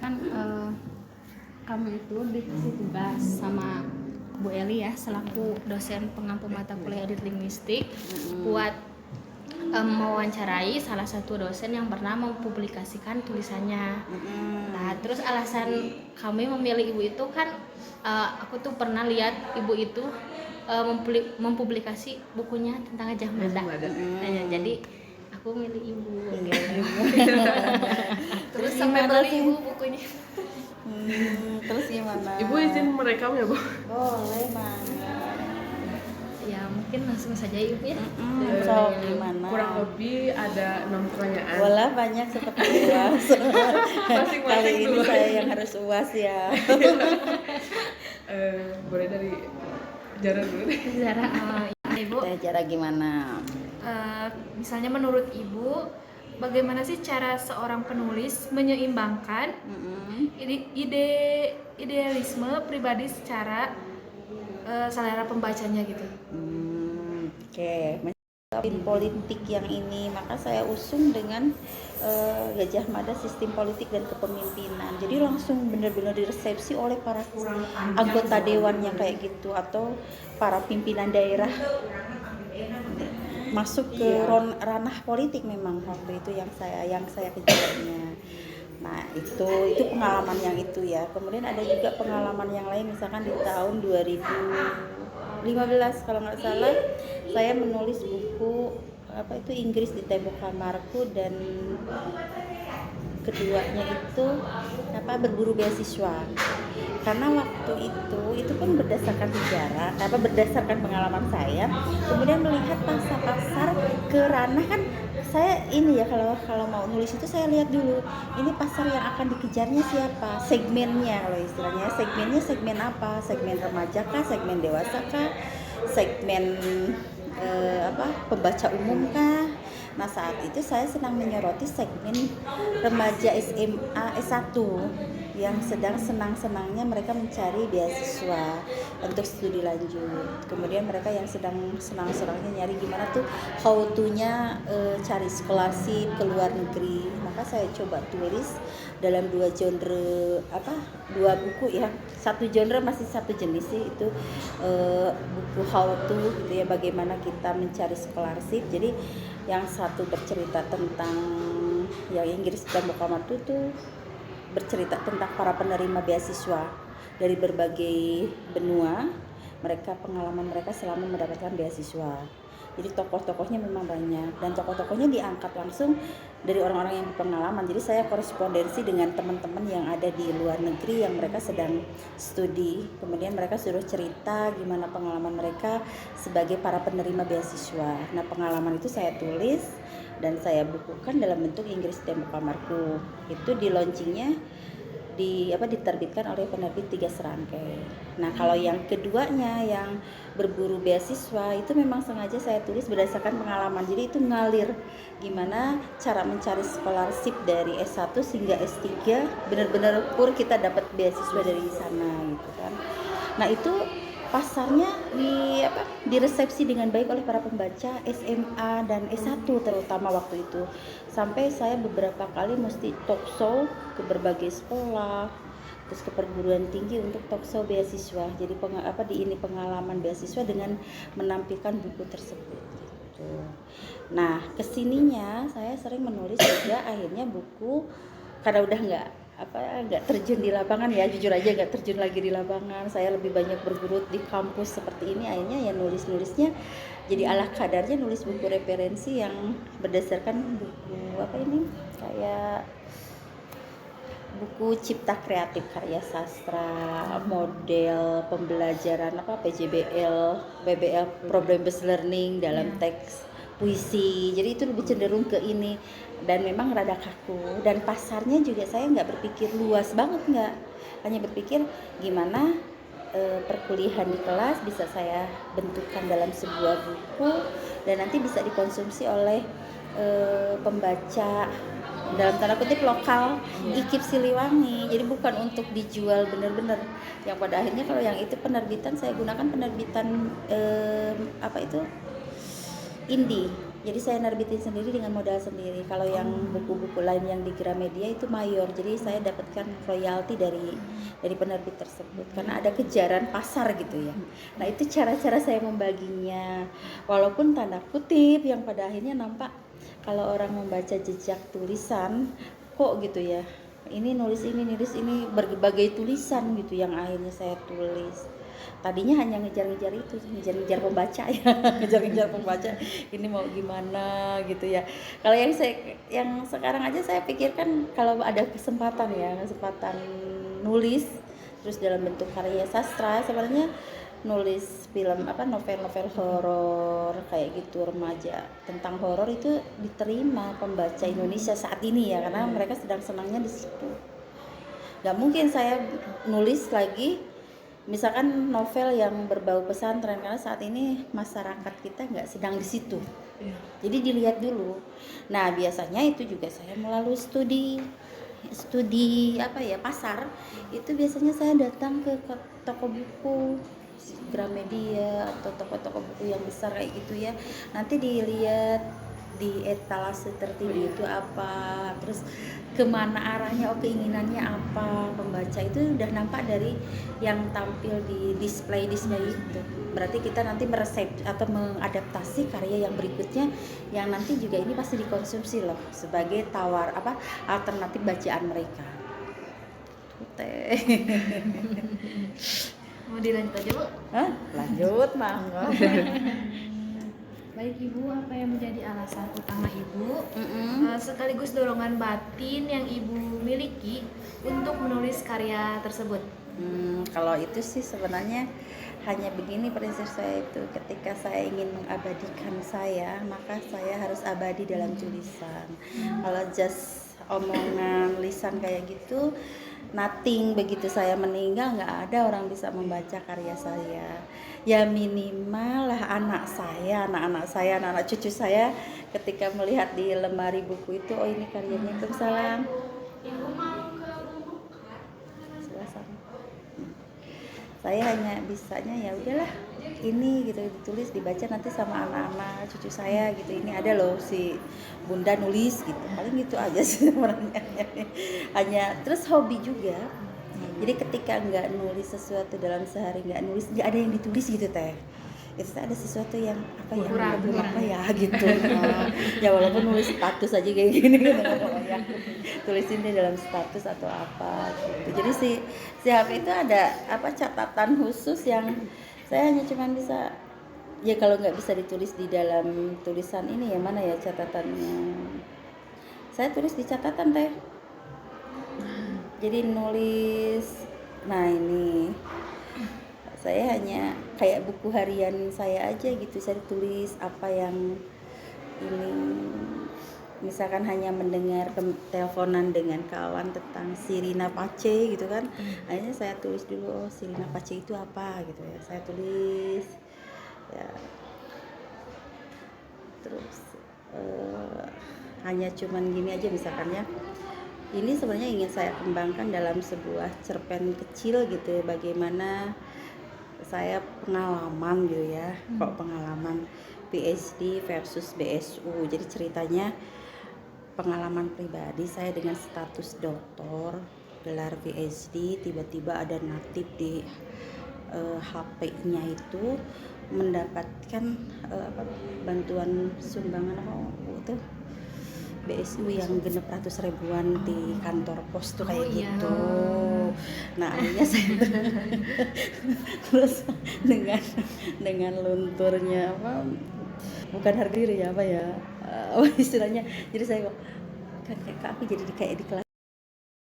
kan kami itu dikasih tugas sama Bu Eli ya selaku dosen pengampu mata kuliah edit linguistik buat mewawancarai salah satu dosen yang pernah mempublikasikan tulisannya. Nah, terus alasan kami memilih ibu itu kan aku tuh pernah lihat ibu itu mempublikasi bukunya tentang Gajah Mada. Nah, jadi aku milih ibu. Terus sampai beli ibu bukunya. Terus gimana? Ibu izin merekam ya, Bu? Boleh, Mang. Ya, mungkin langsung saja ibu ya. So, gimana? Kurang lebih ada 6 pertanyaan. Bola banyak seperti UAS. Kali ini dulu. saya yang harus UAS ya. Boleh dari Zara dulu deh. Zara, ibu. Cara gimana? Misalnya menurut Ibu, bagaimana sih cara seorang penulis menyeimbangkan idealisme pribadi secara selera pembacanya gitu? Oke. Politik yang ini, maka saya usung dengan Gajah Mada Sistem Politik dan Kepemimpinan. Jadi langsung benar-benar diresepsi oleh para anggota dewannya kayak gitu, atau para pimpinan daerah masuk ke ranah politik memang waktu itu yang saya kejarnya. Nah, itu pengalaman yang itu ya. Kemudian ada juga pengalaman yang lain, misalkan di tahun 2015 kalau nggak salah saya menulis buku Inggris di Tembok Kamarku, dan keduanya itu berburu beasiswa. Karena waktu itu kan berdasarkan sejarah, berdasarkan pengalaman saya, kemudian melihat pasar ke ranah, kan saya ini ya, kalau mau nulis itu saya lihat dulu ini pasar yang akan dikejarnya siapa, segmennya, kalau istilahnya segmen apa, segmen remaja kah, segmen dewasa kah, segmen pembaca umum kah. Nah, saat itu saya sedang menyoroti segmen remaja SMA S1 yang sedang senang-senangnya mereka mencari beasiswa untuk studi lanjut. Kemudian mereka yang sedang senang-senangnya nyari gimana tuh how to-nya cari scholarship ke luar negeri. Maka saya coba tulis dalam dua buku ya. Satu genre masih satu jenis sih, itu buku how to gitu ya, bagaimana kita mencari scholarship. Jadi yang satu bercerita tentang yang Inggris dan Muhammad itu bercerita tentang para penerima beasiswa dari berbagai benua, pengalaman mereka selama mendapatkan beasiswa. Jadi tokoh-tokohnya memang banyak, dan tokoh-tokohnya diangkat langsung dari orang-orang yang berpengalaman. Jadi saya korespondensi dengan teman-teman yang ada di luar negeri yang mereka sedang studi. Kemudian mereka suruh cerita gimana pengalaman mereka sebagai para penerima beasiswa. Nah, pengalaman itu saya tulis dan saya bukukan dalam bentuk Inggris Tembok Kamarku. Itu di launchingnya diterbitkan oleh penerbit Tiga Serangkai. Nah, kalau yang keduanya yang berburu beasiswa itu memang sengaja saya tulis berdasarkan pengalaman. Jadi itu ngalir gimana cara mencari scholarship dari S1 hingga S3, benar-benar pur kita dapat beasiswa dari sana gitu kan. Nah, itu pasarnya diresepsi dengan baik oleh para pembaca SMA dan S1 terutama waktu itu. Sampai saya beberapa kali mesti talk show ke berbagai sekolah, terus ke perguruan tinggi untuk talk show beasiswa. Jadi pengalaman beasiswa dengan menampilkan buku tersebut gitu. Nah, kesininya saya sering menulis juga akhirnya buku, karena udah nggak terjun di lapangan ya, jujur aja nggak terjun lagi di lapangan, saya lebih banyak bergelut di kampus seperti ini. Akhirnya ya nulisnya jadi ala kadarnya, nulis buku referensi yang berdasarkan buku kayak buku cipta kreatif, karya sastra, model pembelajaran PJBL, PBL, problem based learning dalam teks puisi. Jadi itu lebih cenderung ke ini, dan memang rada kaku. Dan pasarnya juga saya nggak berpikir luas banget, nggak, hanya berpikir gimana perkuliahan di kelas bisa saya bentukkan dalam sebuah buku dan nanti bisa dikonsumsi oleh pembaca dalam tanda kutip lokal IKIP Siliwangi. Jadi bukan untuk dijual benar-benar, yang pada akhirnya kalau yang itu penerbitan saya gunakan penerbitan indie Jadi saya nerbitin sendiri dengan modal sendiri. Kalau yang buku-buku lain yang di Gramedia itu mayor. Jadi saya dapatkan royalti dari penerbit tersebut karena ada kejaran pasar gitu ya. Nah, itu cara-cara saya membaginya. Walaupun tanda kutip yang pada akhirnya nampak kalau orang membaca jejak tulisan kok gitu ya. Ini nulis ini berbagai tulisan gitu yang akhirnya saya tulis. Tadinya hanya ngejar-ngejar itu, ngejar-ngejar pembaca ya, ngejar-ngejar pembaca. Ini mau gimana gitu ya. Kalau yang sekarang aja saya pikirkan kalau ada kesempatan nulis terus dalam bentuk karya sastra, sebenarnya nulis film novel-novel horor kayak gitu remaja tentang horor itu diterima pembaca Indonesia saat ini ya, karena mereka sedang senangnya di situ. Gak mungkin saya nulis lagi misalkan novel yang berbau pesantren karena saat ini masyarakat kita nggak sedang di situ. Jadi dilihat dulu. Nah, biasanya itu juga saya melalui studi pasar. Itu biasanya saya datang ke toko buku Gramedia atau toko-toko buku yang besar kayak gitu ya. Nanti dilihat di etalase tertinggi itu apa, terus kemana arahnya, keinginannya apa pembaca, itu udah nampak dari yang tampil di display itu. Berarti kita nanti meresep atau mengadaptasi karya yang berikutnya yang nanti juga ini pasti dikonsumsi loh sebagai alternatif bacaan mereka. Mau dilanjut aja, Bu? Lanjut, mangga. Baik Ibu, apa yang menjadi alasan utama Ibu sekaligus dorongan batin yang Ibu miliki untuk menulis karya tersebut? Kalau itu sih sebenarnya hanya begini prinsip saya itu, ketika saya ingin mengabadikan maka saya harus abadi dalam tulisan. Kalau just omongan lisan kayak gitu, nothing. Begitu saya meninggal nggak ada orang bisa membaca karya saya. Ya minimal lah anak cucu saya ketika melihat di lemari buku itu, oh ini karyanya. Waalaikumsalam. Saya hanya bisanya ya udahlah ini gitu, ditulis dibaca nanti sama anak-anak cucu saya gitu, ini ada loh si bunda nulis gitu, paling gitu aja sih sebenarnya. Hanya terus hobi juga. Jadi ketika nggak nulis sesuatu dalam sehari, nggak ada yang ditulis gitu teh, itu ada sesuatu yang kurang gitu. Ya walaupun nulis status aja kayak gini gitu, ya tulisin deh dalam status atau apa gitu. Jadi si HP itu ada catatan khusus yang saya hanya cuman bisa, ya kalau nggak bisa ditulis di dalam tulisan ini ya mana ya catatannya, saya tulis di catatan teh. Jadi nulis, nah ini saya hanya kayak buku harian saya aja gitu, saya tulis apa yang ini, misalkan hanya mendengar teleponan dengan kawan tentang Sirina Pace gitu kan, akhirnya saya tulis dulu, oh Sirina Pace itu apa gitu ya, saya tulis ya. Terus hanya cuman gini aja misalkan ya, ini sebenarnya ingin saya kembangkan dalam sebuah cerpen kecil gitu, bagaimana saya pengalaman gitu ya, pengalaman PhD versus BSU. Jadi ceritanya pengalaman pribadi saya dengan status doktor, gelar PhD, tiba-tiba ada natif di HP-nya itu mendapatkan bantuan sumbangan itu BSU yang genep ratus ribuan di kantor pos tuh kayak gitu. Nah akhirnya saya terus dengan lunturnya bukan harga diri ya istilahnya. Jadi saya kok aku jadi kayak di kelas